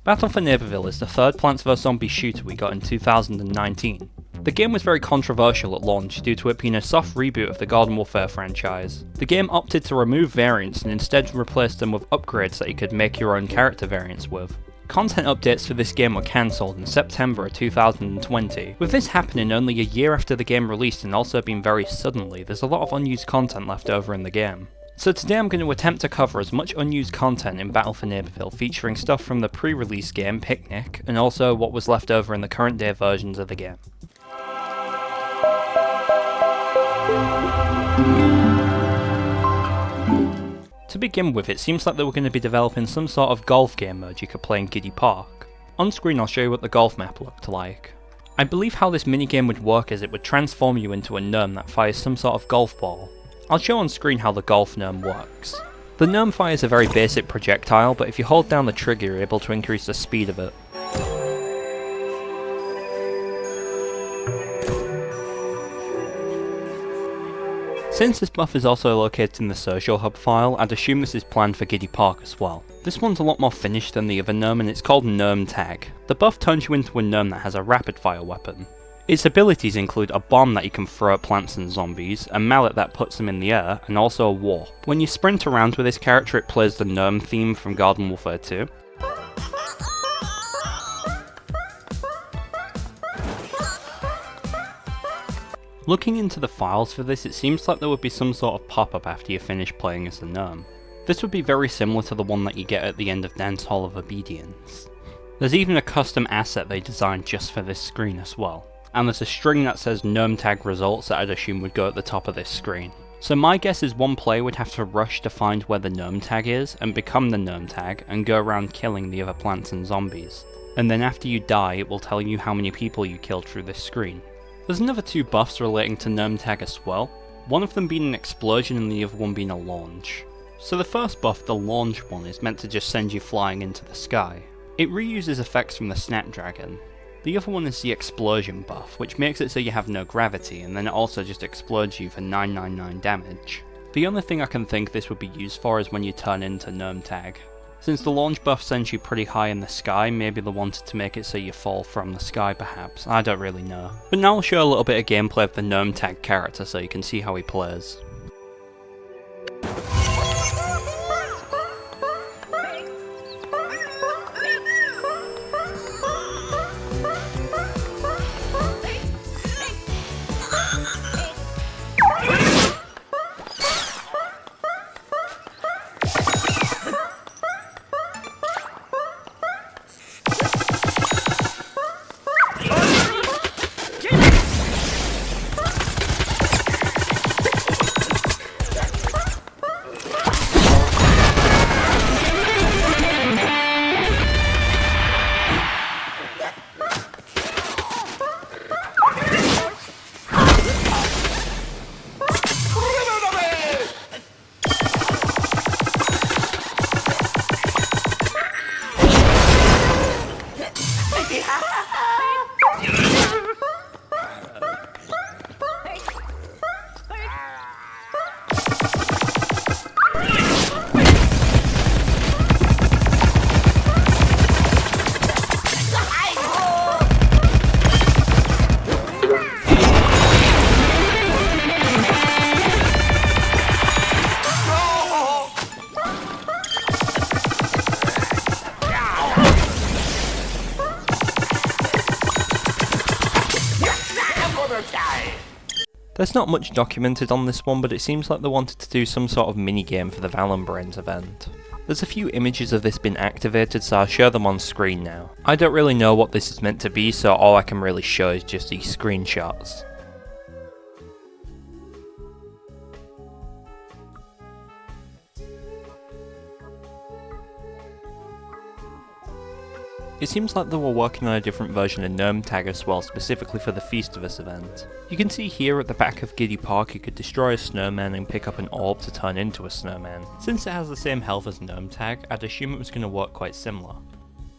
Battle for Neighborville is the third Plants vs Zombies shooter we got in 2019. The game was very controversial at launch due to it being a soft reboot of the Garden Warfare franchise. The game opted to remove variants and instead replaced them with upgrades that you could make your own character variants with. Content updates for this game were cancelled in September of 2020. With this happening only a year after the game released and also being very suddenly, there's a lot of unused content left over in the game. So today I'm going to attempt to cover as much unused content in Battle for Neighborville, featuring stuff from the pre-release game, Picnic, and also what was left over in the current day versions of the game. To begin with, it seems like they were going to be developing some sort of golf game mode you could play in Giddy Park. On screen I'll show you what the golf map looked like. I believe how this minigame would work is it would transform you into a gnome that fires some sort of golf ball. I'll show on screen how the golf gnome works. The gnome fires a very basic projectile, but if you hold down the trigger you're able to increase the speed of it. Since this buff is also located in the social hub file, I'd assume this is planned for Giddy Park as well. This one's a lot more finished than the other gnome and it's called GnomeTag. The buff turns you into a gnome that has a rapid fire weapon. Its abilities include a bomb that you can throw at plants and zombies, a mallet that puts them in the air, and also a warp. When you sprint around with this character it plays the gnome theme from Garden Warfare 2. Looking into the files for this, it seems like there would be some sort of pop-up after you finish playing as the gnome. This would be very similar to the one that you get at the end of Dance Hall of Obedience. There's even a custom asset they designed just for this screen as well. And there's a string that says GnomeTag results that I'd assume would go at the top of this screen. So my guess is one player would have to rush to find where the GnomeTag is and become the GnomeTag and go around killing the other plants and zombies. And then after you die it will tell you how many people you killed through this screen. There's another two buffs relating to GnomeTag as well, one of them being an explosion and the other one being a launch. So the first buff, the launch one, is meant to just send you flying into the sky. It reuses effects from the Snapdragon. The other one is the explosion buff, which makes it so you have no gravity and then it also just explodes you for 999 damage. The only thing I can think this would be used for is when you turn into GnomeTag. Since the launch buff sends you pretty high in the sky, maybe they wanted to make it so you fall from the sky perhaps, I don't really know. But now I'll show a little bit of gameplay of the GnomeTag character so you can see how he plays. There's not much documented on this one, but it seems like they wanted to do some sort of minigame for the Valenbrainz event. There's a few images of this being activated, so I'll show them on screen now. I don't really know what this is meant to be, so all I can really show is just these screenshots. It seems like they were working on a different version of GnomeTag as well, specifically for the Pastures event. You can see here at the back of Giddy Park you could destroy a snowman and pick up an orb to turn into a snowman. Since it has the same health as GnomeTag, I'd assume it was going to work quite similar.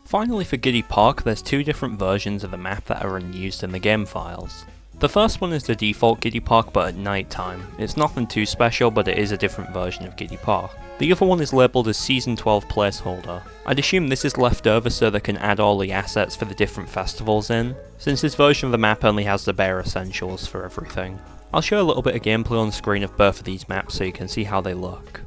Finally for Giddy Park, there's two different versions of the map that are unused in the game files. The first one is the default Giddy Park but at night time. It's nothing too special, but it is a different version of Giddy Park. The other one is labelled as Season 12 placeholder. I'd assume this is left over so they can add all the assets for the different festivals in, since this version of the map only has the bare essentials for everything. I'll show a little bit of gameplay on the screen of both of these maps so you can see how they look.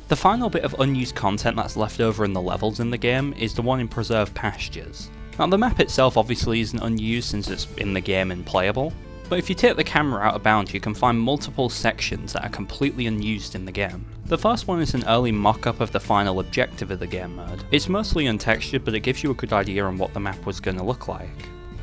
The final bit of unused content that's left over in the levels in the game is the one in Preserve Pastures. Now the map itself obviously isn't unused since it's in the game and playable, but if you take the camera out of bounds you can find multiple sections that are completely unused in the game. The first one is an early mock-up of the final objective of the game mode. It's mostly untextured but it gives you a good idea on what the map was going to look like.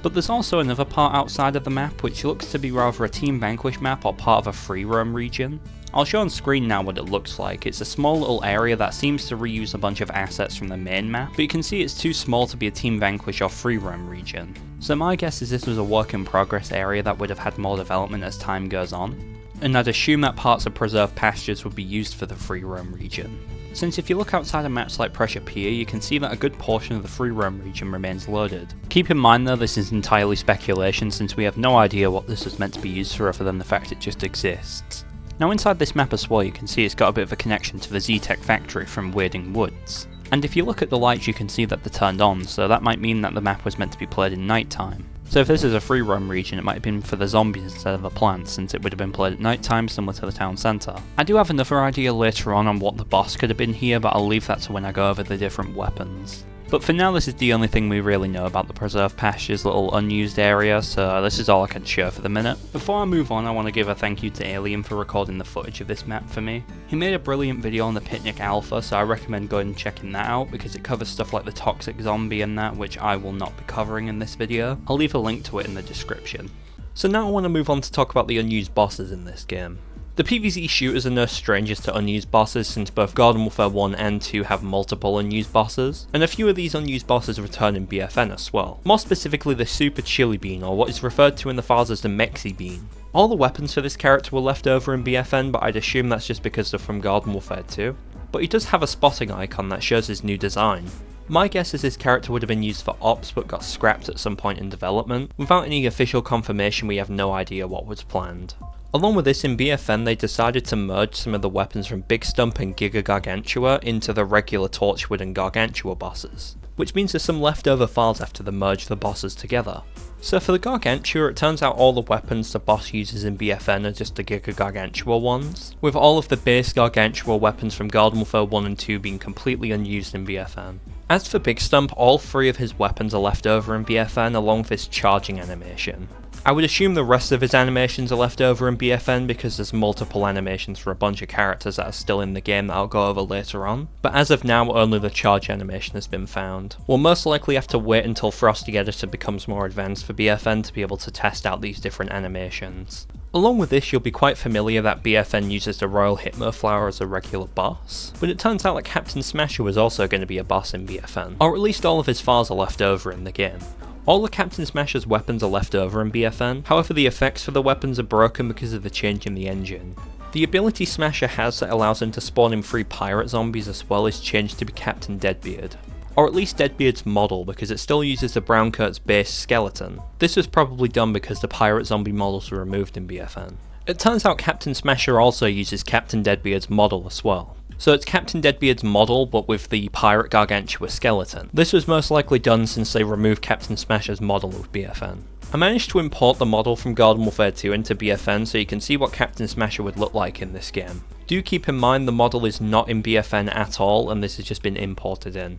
But there's also another part outside of the map which looks to be rather a Team Vanquish map or part of a free roam region. I'll show on screen now what it looks like. It's a small little area that seems to reuse a bunch of assets from the main map, but you can see it's too small to be a Team Vanquish or free roam region. So my guess is this was a work in progress area that would have had more development as time goes on, and I'd assume that parts of Preserve Pastures would be used for the free roam region. Since if you look outside of maps like Pressure Pier, you can see that a good portion of the free roam region remains loaded. Keep in mind though, this is entirely speculation since we have no idea what this was meant to be used for other than the fact it just exists. Now inside this map as well you can see it's got a bit of a connection to the Z-Tech factory from Weirding Woods. And if you look at the lights you can see that they're turned on, so that might mean that the map was meant to be played in night time. So if this is a free roam region it might have been for the zombies instead of the plants, since it would have been played at night time similar to the town centre. I do have another idea later on what the boss could have been here, but I'll leave that to when I go over the different weapons. But for now this is the only thing we really know about the Preserve Pastures little unused area, so this is all I can show for the minute. Before I move on I want to give a thank you to Alien for recording the footage of this map for me. He made a brilliant video on the Picnic Alpha, so I recommend going and checking that out because it covers stuff like the toxic zombie and that, which I will not be covering in this video. I'll leave a link to it in the description. So now I want to move on to talk about the unused bosses in this game. The PvZ shooters are no strangers to unused bosses since both Garden Warfare 1 and 2 have multiple unused bosses, and a few of these unused bosses return in BFN as well. More specifically the Super Chili Bean, or what is referred to in the files as the Mexi Bean. All the weapons for this character were left over in BFN, but I'd assume that's just because they're from Garden Warfare 2. But he does have a spotting icon that shows his new design. My guess is this character would have been used for ops but got scrapped at some point in development. Without any official confirmation we have no idea what was planned. Along with this, in BFN they decided to merge some of the weapons from Big Stump and Giga Gargantua into the regular Torchwood and Gargantua bosses, which means there's some leftover files after they merge the bosses together. So for the Gargantua, it turns out all the weapons the boss uses in BFN are just the Giga Gargantua ones, with all of the base Gargantua weapons from Garden Warfare 1 and 2 being completely unused in BFN. As for Big Stump, all 3 of his weapons are left over in BFN along with his charging animation. I would assume the rest of his animations are left over in BFN because there's multiple animations for a bunch of characters that are still in the game that I'll go over later on, but as of now only the charge animation has been found. We'll most likely have to wait until Frosty Editor becomes more advanced for BFN to be able to test out these different animations. Along with this, you'll be quite familiar that BFN uses the Royal Hitmo Flower as a regular boss, but it turns out that Captain Smasher was also going to be a boss in BFN, or at least all of his files are left over in the game. All of Captain Smasher's weapons are left over in BFN, however the effects for the weapons are broken because of the change in the engine. The ability Smasher has that allows him to spawn in 3 pirate zombies as well is changed to be Captain Deadbeard. Or at least Deadbeard's model, because it still uses the Brown Coat's base skeleton. This was probably done because the pirate zombie models were removed in BFN. It turns out Captain Smasher also uses Captain Deadbeard's model as well. So it's Captain Deadbeard's model, but with the pirate Gargantua skeleton. This was most likely done since they removed Captain Smasher's model with BFN. I managed to import the model from Garden Warfare 2 into BFN so you can see what Captain Smasher would look like in this game. Do keep in mind the model is not in BFN at all, and this has just been imported in.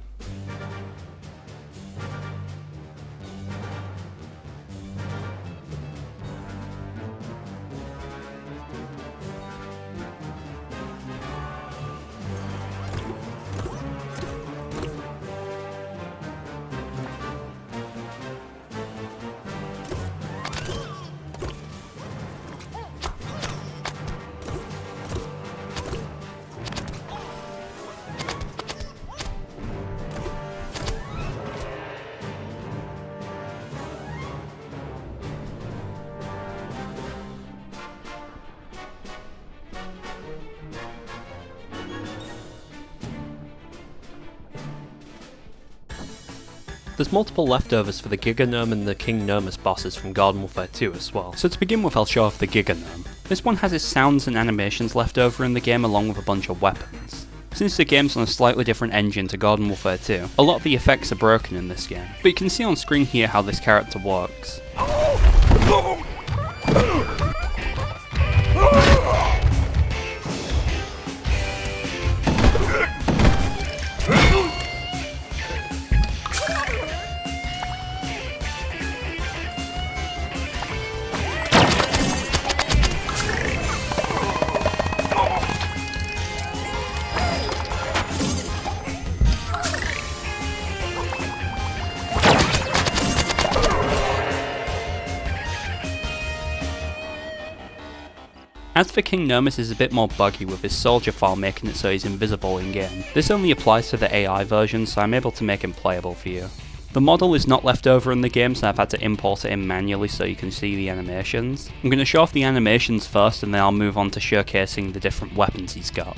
There's multiple leftovers for the Giga Gnome and the King Gnomus bosses from Garden Warfare 2 as well. So to begin with, I'll show off the Giga Gnome. This one has its sounds and animations left over in the game along with a bunch of weapons. Since the game's on a slightly different engine to Garden Warfare 2, a lot of the effects are broken in this game, but you can see on screen here how this character works. As for King Gnomus is a bit more buggy with his soldier file making it so he's invisible in game. This only applies to the AI version, so I'm able to make him playable for you. The model is not left over in the game, so I've had to import it in manually so you can see the animations. I'm going to show off the animations first and then I'll move on to showcasing the different weapons he's got.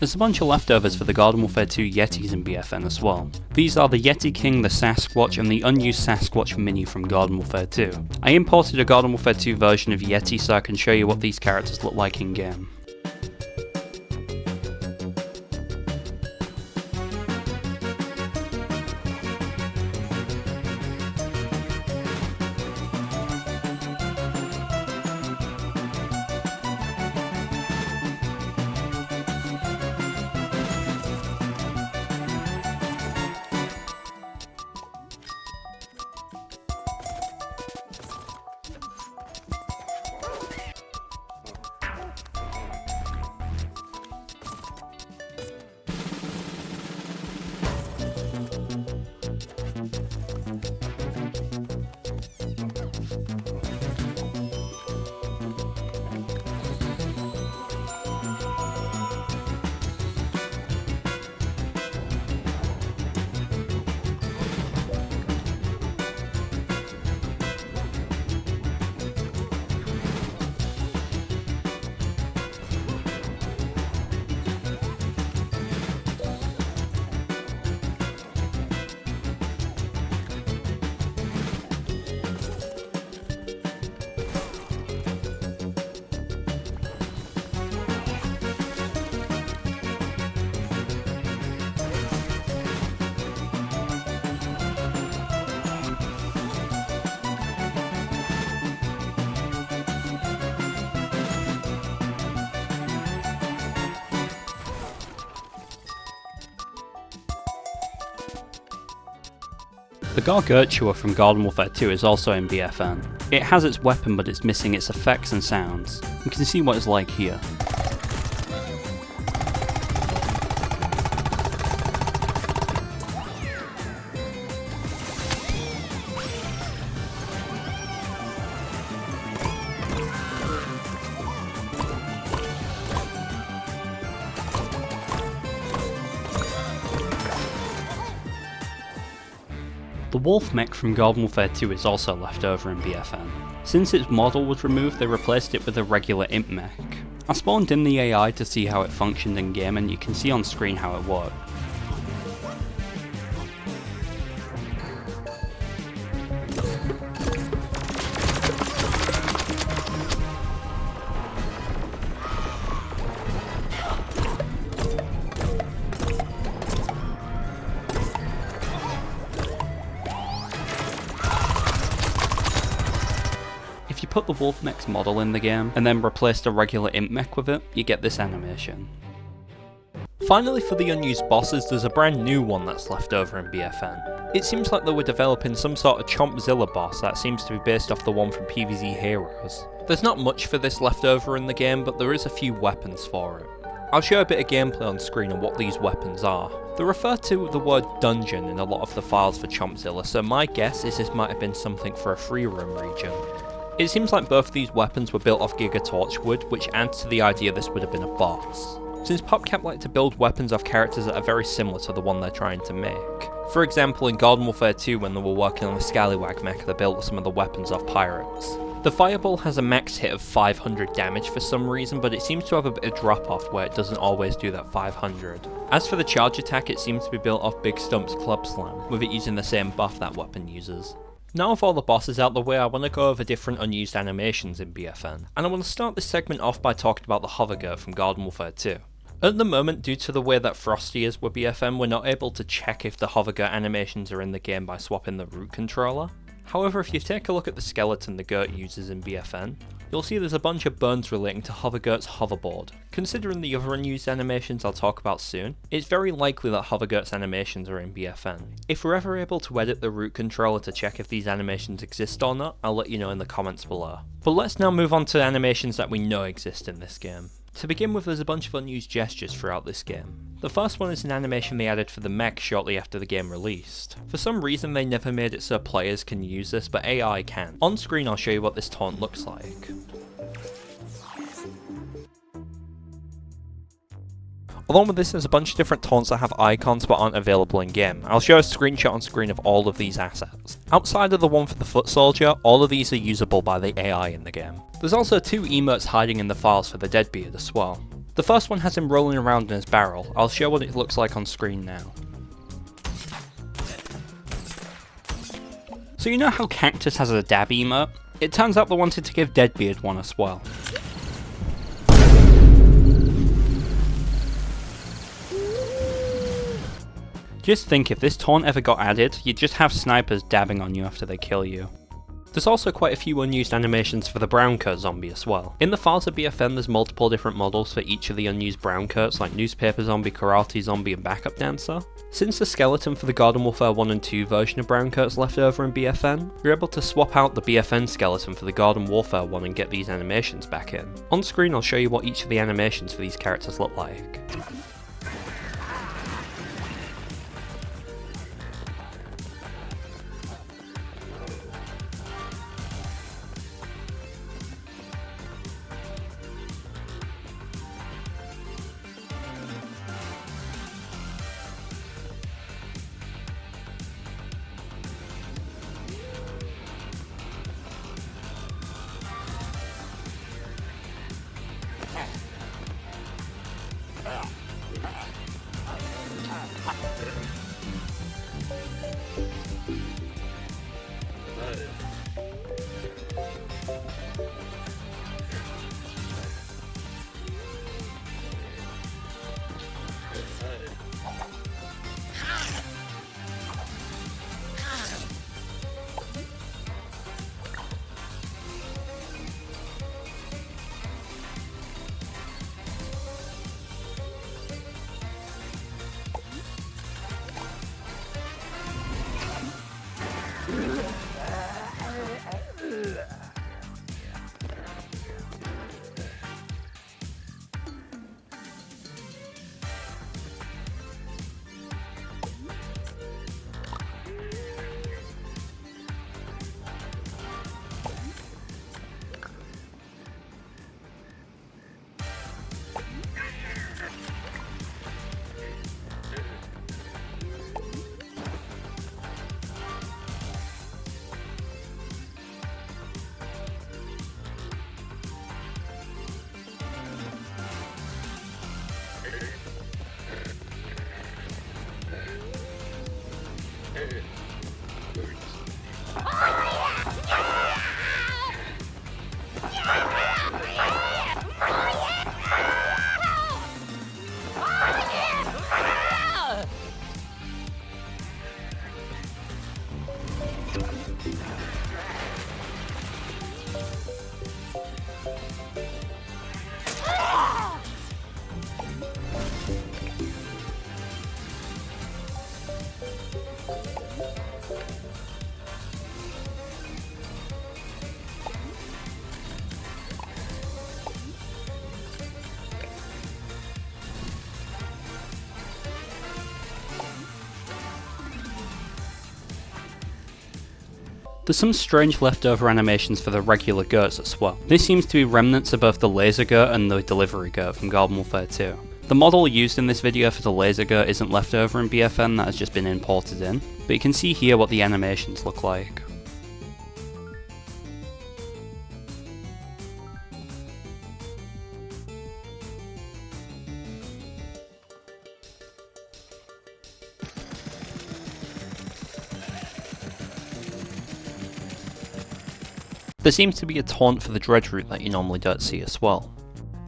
There's a bunch of leftovers for the Garden Warfare 2 Yetis in BFN as well. These are the Yeti King, the Sasquatch, and the Unused Sasquatch Mini from Garden Warfare 2. I imported a Garden Warfare 2 version of Yeti so I can show you what these characters look like in game. The Gargantua from Garden Warfare 2 is also in BFN. It has its weapon, but it's missing its effects and sounds. You can see what it's like here. The Wolf mech from Garden Warfare 2 is also left over in BFN. Since its model was removed, they replaced it with a regular imp mech. I spawned in the AI to see how it functioned in game, and you can see on screen how it worked. If you put the Wolf mech's model in the game, and then replaced a regular imp mech with it, you get this animation. Finally, for the Unused Bosses, there's a brand new one that's left over in BFN. It seems like they were developing some sort of Chompzilla boss that seems to be based off the one from PvZ Heroes. There's not much for this left over in the game, but there is a few weapons for it. I'll show a bit of gameplay on screen on what these weapons are. They refer to the word dungeon in a lot of the files for Chompzilla, so my guess is this might have been something for a free roam region. It seems like both of these weapons were built off Giga Torchwood, which adds to the idea this would have been a boss. Since PopCap like to build weapons off characters that are very similar to the one they're trying to make. For example, in Garden Warfare 2 when they were working on the Scallywag mech, they built some of the weapons off pirates. The Fireball has a max hit of 500 damage for some reason, but it seems to have a bit of drop off where it doesn't always do that 500. As for the charge attack, it seems to be built off Big Stump's Club Slam, with it using the same buff that weapon uses. Now with all the bosses out the way, I want to go over different unused animations in BFN, and I want to start this segment off by talking about the Hovergurt from Garden Warfare 2. At the moment, due to the way that Frosty is with BFN, we're not able to check if the Hovergurt animations are in the game by swapping the root controller. However, if you take a look at the skeleton the Gurt uses in BFN, you'll see there's a bunch of burns relating to Hovergurt's hoverboard. Considering the other unused animations I'll talk about soon, it's very likely that Hovergurt's animations are in BFN. If we're ever able to edit the root controller to check if these animations exist or not, I'll let you know in the comments below. But let's now move on to animations that we know exist in this game. To begin with, there's a bunch of unused gestures throughout this game. The first one is an animation they added for the mech shortly after the game released. For some reason they never made it so players can use this, but AI can. On screen I'll show you what this taunt looks like. Along with this, there's a bunch of different taunts that have icons but aren't available in game. I'll show a screenshot on screen of all of these assets. Outside of the one for the foot soldier, all of these are usable by the AI in the game. There's also two emotes hiding in the files for the Deadbeard as well. The first one has him rolling around in his barrel. I'll show what it looks like on screen now. So you know how Cactus has a dab emote? It turns out they wanted to give Deadbeard one as well. Just think, if this taunt ever got added, you'd just have snipers dabbing on you after they kill you. There's also quite a few unused animations for the brown coat zombie as well. In the files of BFN there's multiple different models for each of the unused brown coats like Newspaper Zombie, Karate Zombie and Backup Dancer. Since the skeleton for the Garden Warfare 1 and 2 version of brown coats left over in BFN, you're able to swap out the BFN skeleton for the Garden Warfare 1 and get these animations back in. On screen I'll show you what each of the animations for these characters look like. There's some strange leftover animations for the regular goats as well. This seems to be remnants of both the laser goat and the delivery goat from Garden Warfare 2. The model used in this video for the laser goat isn't left over in BFN, that has just been imported in, but you can see here what the animations look like. There seems to be a taunt for the dredge route that you normally don't see as well.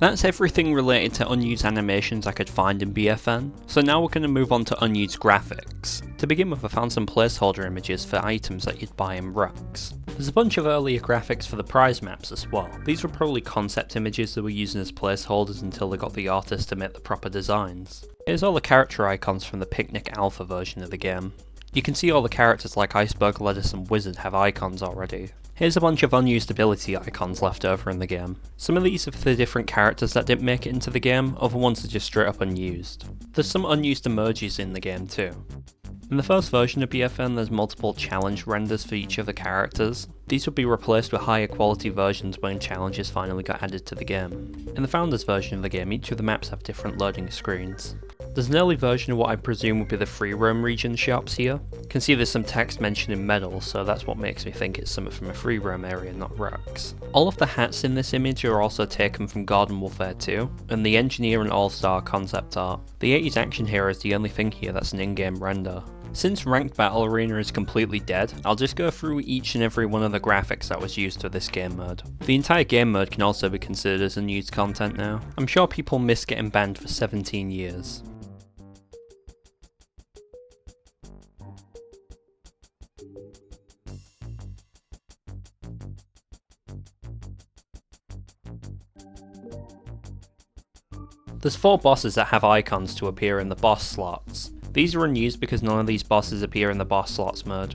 That's everything related to unused animations I could find in BFN, so now we're going to move on to unused graphics. To begin with, I found some placeholder images for items that you'd buy in rucks. There's a bunch of earlier graphics for the prize maps as well. These were probably concept images that were used as placeholders until they got the artist to make the proper designs. Here's all the character icons from the Picnic Alpha version of the game. You can see all the characters like Iceberg, Lettuce and Wizard have icons already. Here's a bunch of unused ability icons left over in the game. Some of these are for the different characters that didn't make it into the game, other ones are just straight up unused. There's some unused emojis in the game too. In the first version of BFN there's multiple challenge renders for each of the characters. These would be replaced with higher quality versions when challenges finally got added to the game. In the Founders version of the game, each of the maps have different loading screens. There's an early version of what I presume would be the free roam region shops here. You can see there's some text mentioned in metal, so that's what makes me think it's something from a free roam area, not rucks. All of the hats in this image are also taken from Garden Warfare 2, and the Engineer and All-Star concept art. The 80s action hero is the only thing here that's an in-game render. Since Ranked Battle Arena is completely dead, I'll just go through each and every one of the graphics that was used for this game mode. The entire game mode can also be considered as unused content now. I'm sure people miss getting banned for 17 years. There's 4 bosses that have icons to appear in the boss slots. These are unused because none of these bosses appear in the boss slots mode.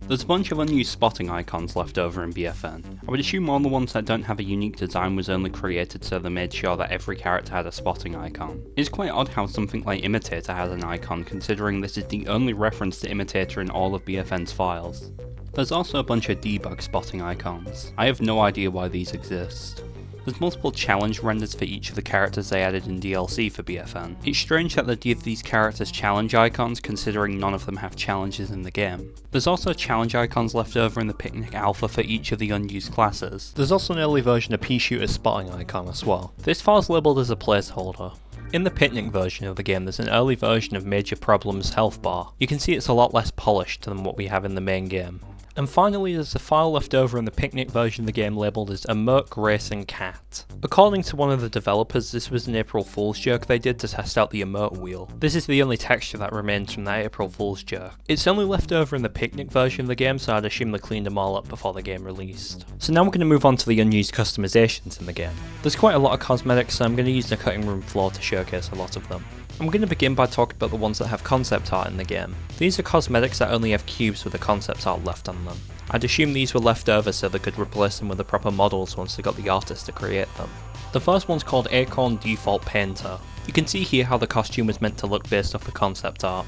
There's a bunch of unused spotting icons left over in BFN. I would assume all the ones that don't have a unique design was only created so they made sure that every character had a spotting icon. It's quite odd how something like Imitator has an icon, considering this is the only reference to Imitator in all of BFN's files. There's also a bunch of debug spotting icons. I have no idea why these exist. There's multiple challenge renders for each of the characters they added in DLC for BFN. It's strange that they give these characters challenge icons considering none of them have challenges in the game. There's also challenge icons left over in the Picnic Alpha for each of the unused classes. There's also an early version of P-Shooter's spotting icon as well. This file's labelled as a placeholder. In the Picnic version of the game there's an early version of Major Problem's health bar. You can see it's a lot less polished than what we have in the main game. And finally there's a file left over in the Picnic version of the game labelled as Emote Racing Cat. According to one of the developers, this was an April Fool's joke they did to test out the emote wheel. This is the only texture that remains from that April Fool's joke. It's only left over in the Picnic version of the game, so I'd assume they cleaned them all up before the game released. So now we're going to move on to the unused customizations in the game. There's quite a lot of cosmetics, so I'm going to use the cutting room floor to showcase a lot of them. I'm going to begin by talking about the ones that have concept art in the game. These are cosmetics that only have cubes with the concept art left on them. I'd assume these were left over so they could replace them with the proper models once they got the artist to create them. The first one's called Acorn Default Painter. You can see here how the costume was meant to look based off the concept art.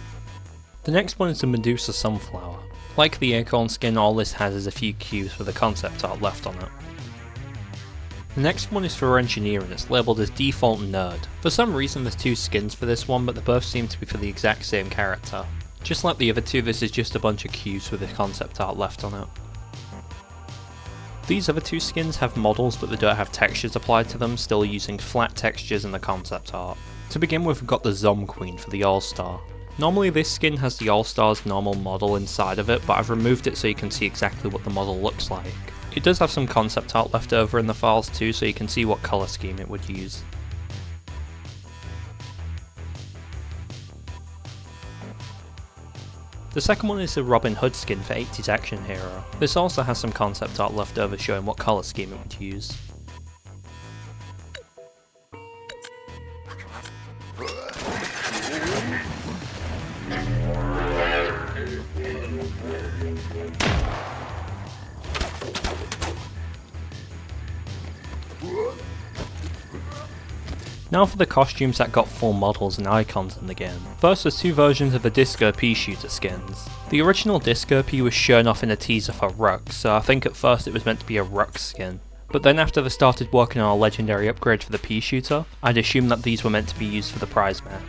The next one is the Medusa Sunflower. Like the Acorn skin, all this has is a few cubes with the concept art left on it. The next one is for Engineer and it's labelled as Default Nerd. For some reason there's 2 skins for this one, but they both seem to be for the exact same character. Just like the other 2, this is just a bunch of cubes with the concept art left on it. These other 2 skins have models but they don't have textures applied to them, still using flat textures in the concept art. To begin with, we've got the Zom Queen for the All-Star. Normally this skin has the All-Star's normal model inside of it, but I've removed it so you can see exactly what the model looks like. It does have some concept art left over in the files too, so you can see what colour scheme it would use. The second one is the Robin Hood skin for 80s Action Hero. This also has some concept art left over showing what colour scheme it would use. Now for the costumes that got full models and icons in the game. First, there's two versions of the Disco Pea Shooter skins. The original Disco Pea was shown off in a teaser for Rux, so I think at first it was meant to be a Rux skin. But then after they started working on a legendary upgrade for the Pea Shooter, I'd assumed that these were meant to be used for the prize map.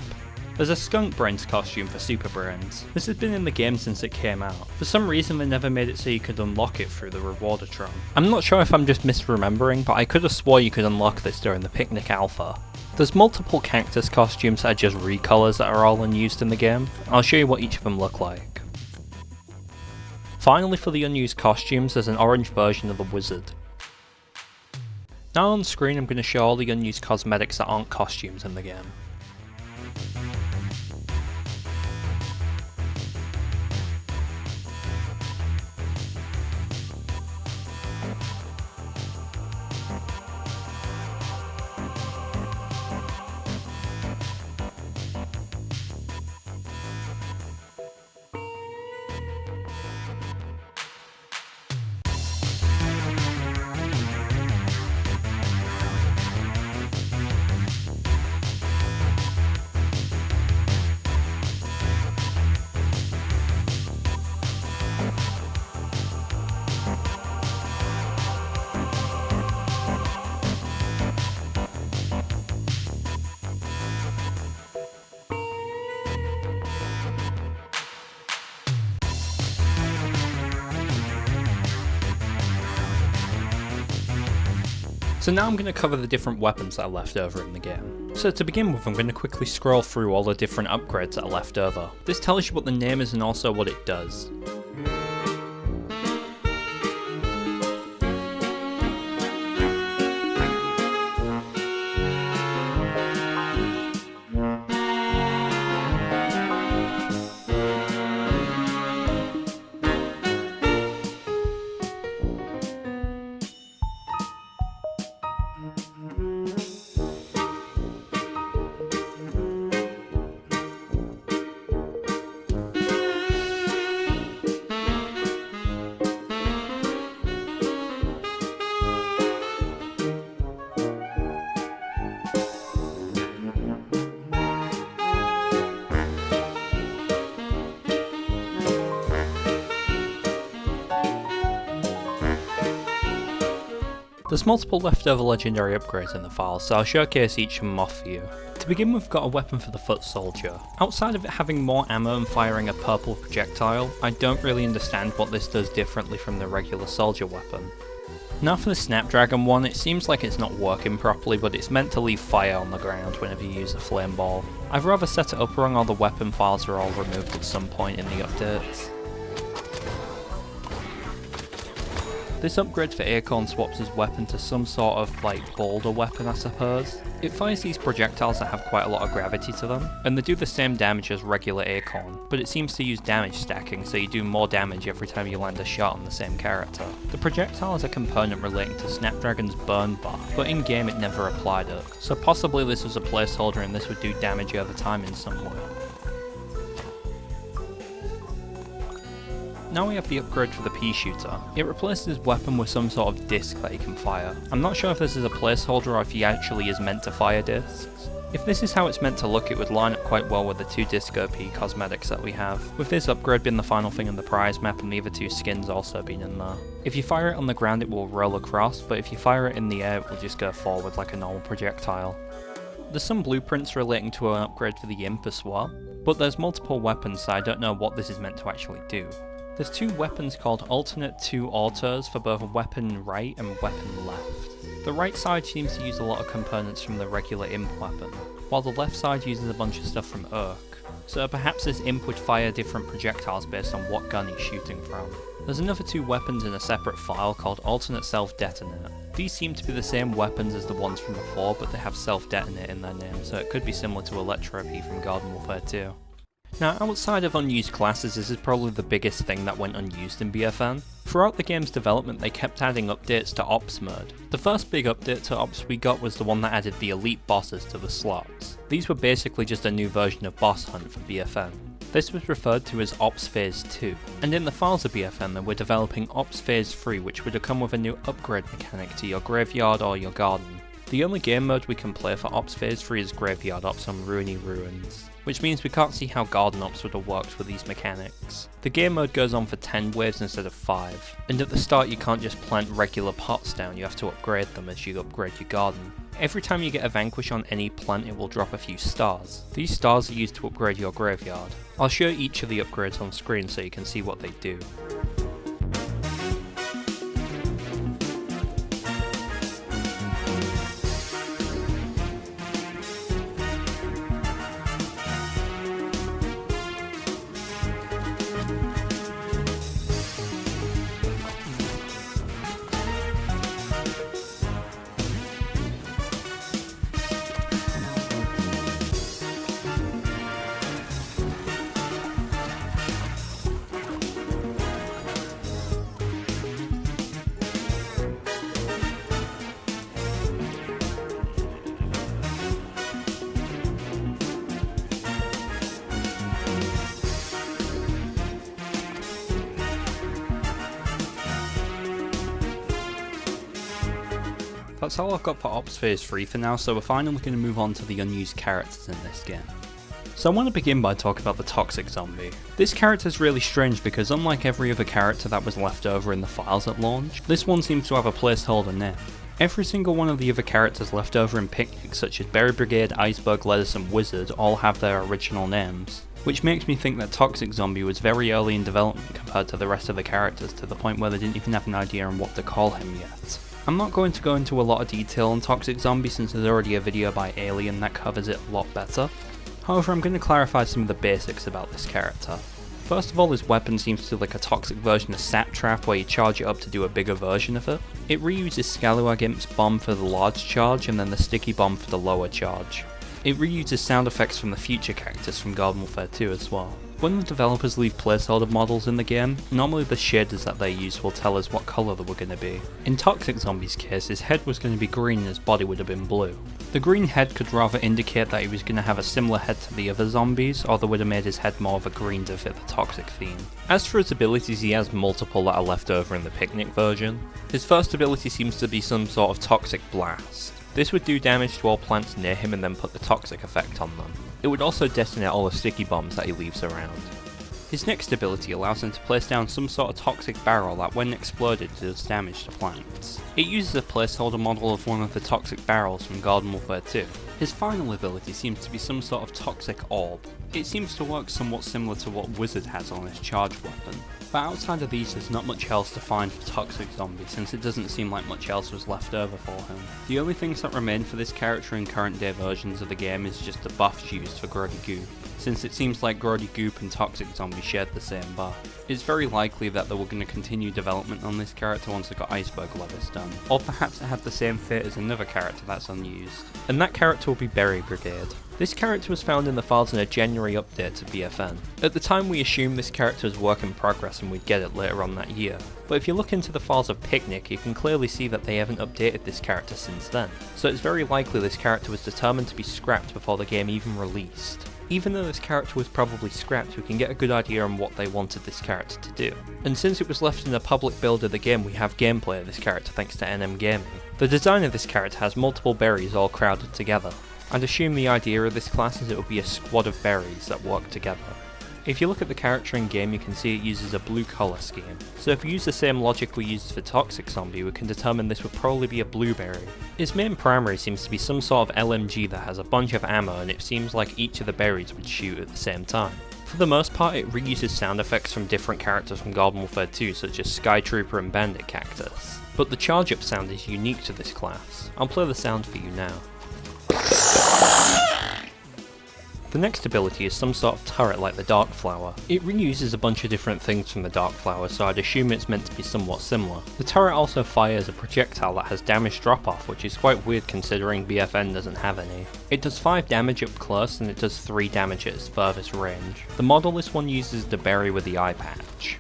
There's a Skunk Brains costume for Super Brains. This has been in the game since it came out. For some reason they never made it so you could unlock it through the Rewardatron. I'm not sure if I'm just misremembering, but I could have swore you could unlock this during the Picnic Alpha. There's multiple cactus costumes that are just recolors that are all unused in the game. I'll show you what each of them look like. Finally, for the unused costumes, there's an orange version of the Wizard. Now on screen I'm going to show all the unused cosmetics that aren't costumes in the game. So now I'm going to cover the different weapons that are left over in the game. So to begin with, I'm going to quickly scroll through all the different upgrades that are left over. This tells you what the name is and also what it does. There's multiple leftover legendary upgrades in the file, so I'll showcase each of them off for you. To begin with, we've got a weapon for the Foot Soldier. Outside of it having more ammo and firing a purple projectile, I don't really understand what this does differently from the regular soldier weapon. Now for the Snapdragon one, it seems like it's not working properly, but it's meant to leave fire on the ground whenever you use a flame ball. I've rather set it up wrong, or the weapon files are all removed at some point in the updates. This upgrade for Acorn swaps his weapon to some sort of boulder weapon, I suppose. It fires these projectiles that have quite a lot of gravity to them, and they do the same damage as regular Acorn, but it seems to use damage stacking, so you do more damage every time you land a shot on the same character. The projectile is a component relating to Snapdragon's burn bar, but in game it never applied it, so possibly this was a placeholder and this would do damage over time in some way. Now we have the upgrade for the Pea Shooter. It replaces his weapon with some sort of disc that he can fire. I'm not sure if this is a placeholder or if he actually is meant to fire discs. If this is how it's meant to look, it would line up quite well with the two Disco Pea cosmetics that we have, with this upgrade being the final thing in the prize map and the other two skins also being in there. If you fire it on the ground it will roll across, but if you fire it in the air it will just go forward like a normal projectile. There's some blueprints relating to an upgrade for the Imp as well, but there's multiple weapons so I don't know what this is meant to actually do. There's two weapons called alternate 2 autos for both weapon right and weapon left. The right side seems to use a lot of components from the regular Imp weapon, while the left side uses a bunch of stuff from Urk. So perhaps this Imp would fire different projectiles based on what gun he's shooting from. There's another two weapons in a separate file called alternate self-detonate. These seem to be the same weapons as the ones from before, but they have self-detonate in their name, so it could be similar to Electro P from Garden Warfare 2. Now, outside of Unused Classes, this is probably the biggest thing that went unused in BFN. Throughout the game's development, they kept adding updates to Ops mode. The first big update to Ops we got was the one that added the Elite Bosses to the slots. These were basically just a new version of Boss Hunt for BFN. This was referred to as Ops Phase 2, and in the files of BFN they were developing Ops Phase 3, which would have come with a new upgrade mechanic to your graveyard or your garden. The only game mode we can play for Ops Phase 3 is Graveyard Ops on Ruiny Ruins, which means we can't see how Garden Ops would have worked with these mechanics. The game mode goes on for 10 waves instead of 5, and at the start you can't just plant regular pots down, you have to upgrade them as you upgrade your garden. Every time you get a vanquish on any plant it will drop a few stars. These stars are used to upgrade your graveyard. I'll show each of the upgrades on screen so you can see what they do. That's all I've got for Ops Phase 3 for now, so we're finally going to move on to the unused characters in this game. So I want to begin by talking about the Toxic Zombie. This character is really strange because unlike every other character that was left over in the files at launch, this one seems to have a placeholder name. Every single one of the other characters left over in Picnic, such as Berry Brigade, Iceberg, Lettuce and Wizard, all have their original names, which makes me think that Toxic Zombie was very early in development compared to the rest of the characters, to the point where they didn't even have an idea on what to call him yet. I'm not going to go into a lot of detail on Toxic Zombie since there's already a video by Alien that covers it a lot better. However, I'm going to clarify some of the basics about this character. First of all, his weapon seems to be like a toxic version of Sap Trap where you charge it up to do a bigger version of it. It reuses Scallywag Imp's bomb for the large charge and then the sticky bomb for the lower charge. It reuses sound effects from the future cactus from Garden Warfare 2 as well. When the developers leave placeholder models in the game, normally the shaders that they use will tell us what colour they were going to be. In Toxic Zombie's case, his head was going to be green and his body would have been blue. The green head could rather indicate that he was going to have a similar head to the other zombies, or they would have made his head more of a green to fit the Toxic theme. As for his abilities, he has multiple that are left over in the Picnic version. His first ability seems to be some sort of Toxic Blast. This would do damage to all plants near him and then put the toxic effect on them. It would also detonate all the sticky bombs that he leaves around. His next ability allows him to place down some sort of toxic barrel that when exploded does damage to plants. It uses a placeholder model of one of the toxic barrels from Garden Warfare 2. His final ability seems to be some sort of toxic orb. It seems to work somewhat similar to what Wizard has on his charge weapon. But outside of these there's not much else to find for Toxic Zombie since it doesn't seem like much else was left over for him. The only things that remain for this character in current day versions of the game is just the buffs used for Grody Goop, since it seems like Grody Goop and Toxic Zombie shared the same buff. It's very likely that they were going to continue development on this character once they got Iceberg Lettuce done, or perhaps it had the same fate as another character that's unused, and that character will be Berry Brigade. This character was found in the files in a January update to BFN. At the time we assumed this character was work in progress and we'd get it later on that year, but if you look into the files of Picnic you can clearly see that they haven't updated this character since then, so it's very likely this character was determined to be scrapped before the game even released. Even though this character was probably scrapped, we can get a good idea on what they wanted this character to do. And since it was left in a public build of the game, we have gameplay of this character thanks to NM Gaming. The design of this character has multiple berries all crowded together. I'd assume the idea of this class is it will be a squad of berries that work together. If you look at the character in game, you can see it uses a blue colour scheme. So if we use the same logic we used for Toxic Zombie, we can determine this would probably be a blueberry. Its main primary seems to be some sort of LMG that has a bunch of ammo and it seems like each of the berries would shoot at the same time. For the most part, it reuses sound effects from different characters from Garden Warfare 2 such as Sky Trooper and Bandit Cactus. But the charge up sound is unique to this class. I'll play the sound for you now. The next ability is some sort of turret like the Dark Flower. It reuses a bunch of different things from the Dark Flower, so I'd assume it's meant to be somewhat similar. The turret also fires a projectile that has damage drop off, which is quite weird considering BFN doesn't have any. It does 5 damage up close and it does 3 damage at its furthest range. The model this one uses the berry with the eye patch.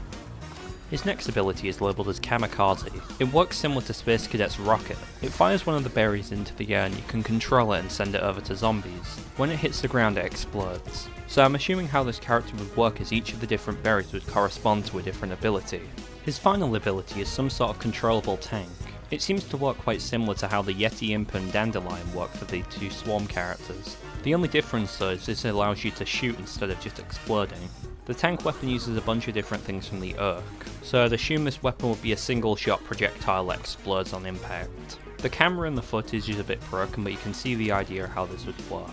His next ability is labelled as Kamikaze. It works similar to Space Cadet's rocket. It fires one of the berries into the air and you can control it and send it over to zombies. When it hits the ground it explodes. So I'm assuming how this character would work is each of the different berries would correspond to a different ability. His final ability is some sort of controllable tank. It seems to work quite similar to how the Yeti Imp and Dandelion work for the two Swarm characters. The only difference though is this allows you to shoot instead of just exploding. The tank weapon uses a bunch of different things from the Urk, so I'd assume this weapon would be a single shot projectile that explodes on impact. The camera and the footage is a bit broken, but you can see the idea of how this would work.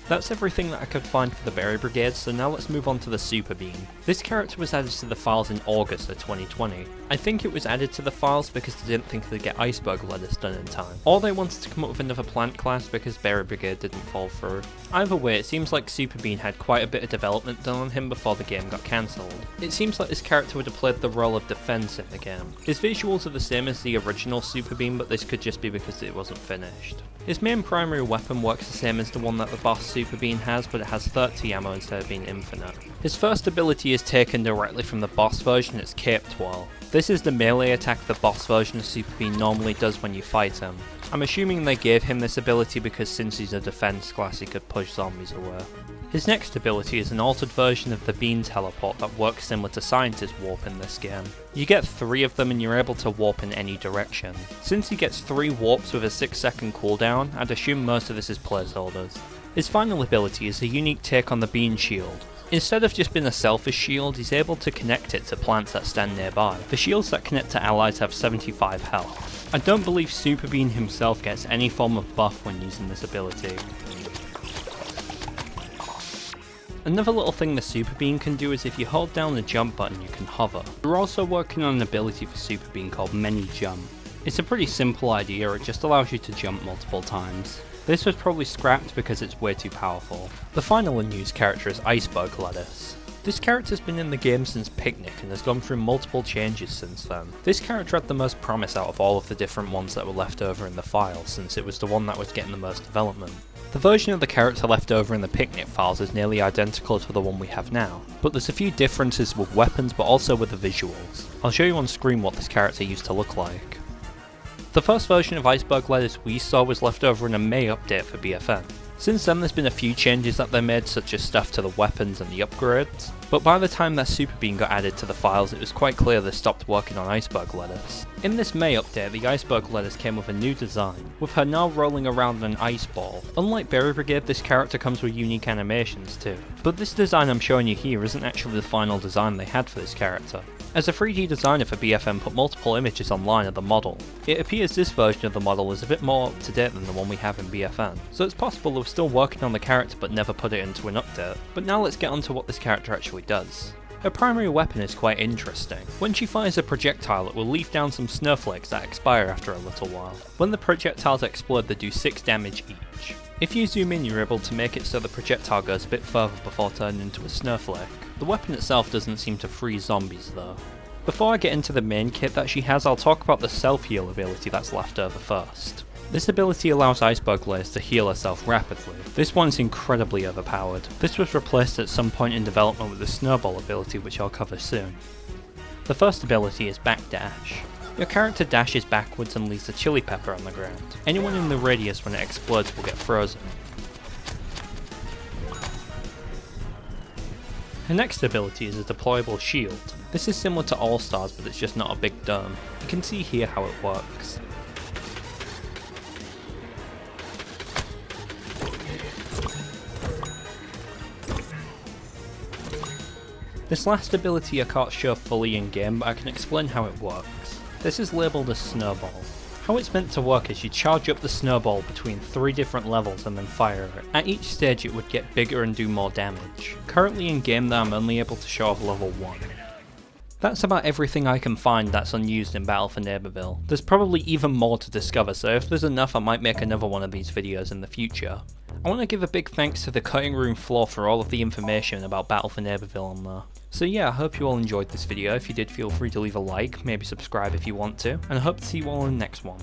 That's everything that I could find for the Berry Brigade, so now let's move on to the Super Bean. This character was added to the files in August of 2020. I think it was added to the files because they didn't think they'd get Iceberg lettuce done in time, or they wanted to come up with another plant class because Berry Brigade didn't fall through. Either way, it seems like Super Bean had quite a bit of development done on him before the game got cancelled. It seems like this character would have played the role of defense in the game. His visuals are the same as the original Super Bean, but this could just be because it wasn't finished. His main primary weapon works the same as the one that the boss Super Bean has, but it has 30 ammo instead of being infinite. His first ability is taken directly from the boss version, it's Cape Twirl. This is the melee attack the boss version of Super Bean normally does when you fight him. I'm assuming they gave him this ability because since he's a defense class he could push zombies away. His next ability is an altered version of the Bean Teleport that works similar to Scientist Warp in this game. You get 3 of them and you're able to warp in any direction. Since he gets 3 warps with a 6-second cooldown, I'd assume most of this is placeholders. His final ability is a unique take on the Bean Shield. Instead of just being a selfish shield, he's able to connect it to plants that stand nearby. The shields that connect to allies have 75 health. I don't believe Super Bean himself gets any form of buff when using this ability. Another little thing the Super Bean can do is if you hold down the jump button you can hover. We're also working on an ability for Super Bean called Mini Jump. It's a pretty simple idea, it just allows you to jump multiple times. This was probably scrapped because it's way too powerful. The final unused character is Iceberg Lettuce. This character's been in the game since Picnic and has gone through multiple changes since then. This character had the most promise out of all of the different ones that were left over in the file, since it was the one that was getting the most development. The version of the character left over in the Picnic files is nearly identical to the one we have now, but there's a few differences with weapons but also with the visuals. I'll show you on screen what this character used to look like. The first version of Iceberg Lettuce we saw was left over in a May update for BFN. Since then there's been a few changes that they made, such as stuff to the weapons and the upgrades, but by the time that Super Bean got added to the files it was quite clear they stopped working on Iceberg Lettuce. In this May update the Iceberg Lettuce came with a new design, with her now rolling around an ice ball. Unlike Berry Brigade, this character comes with unique animations too. But this design I'm showing you here isn't actually the final design they had for this character. As a 3D designer for BFN put multiple images online of the model, it appears this version of the model is a bit more up to date than the one we have in BFN, so it's possible they were still working on the character but never put it into an update. But now let's get on to what this character actually does. Her primary weapon is quite interesting. When she fires a projectile it will leave down some snowflakes that expire after a little while. When the projectiles explode they do 6 damage each. If you zoom in you're able to make it so the projectile goes a bit further before turning into a snowflake. The weapon itself doesn't seem to freeze zombies though. Before I get into the main kit that she has, I'll talk about the self-heal ability that's left over first. This ability allows Iceberg Lettuce to heal herself rapidly. This one's incredibly overpowered. This was replaced at some point in development with the Snowball ability, which I'll cover soon. The first ability is Backdash. Your character dashes backwards and leaves a chili pepper on the ground. Anyone in the radius when it explodes will get frozen. Her next ability is a deployable shield. This is similar to All Stars but it's just not a big dome. You can see here how it works. This last ability I can't show fully in game but I can explain how it works. This is labelled as Snowball. How it's meant to work is you charge up the snowball between 3 different levels and then fire it. At each stage it would get bigger and do more damage. Currently in game though I'm only able to show off level 1. That's about everything I can find that's unused in Battle for Neighborville. There's probably even more to discover, so if there's enough I might make another one of these videos in the future. I want to give a big thanks to the cutting room floor for all of the information about Battle for Neighborville on there. So yeah, I hope you all enjoyed this video. If you did, feel free to leave a like, maybe subscribe if you want to, and I hope to see you all in the next one.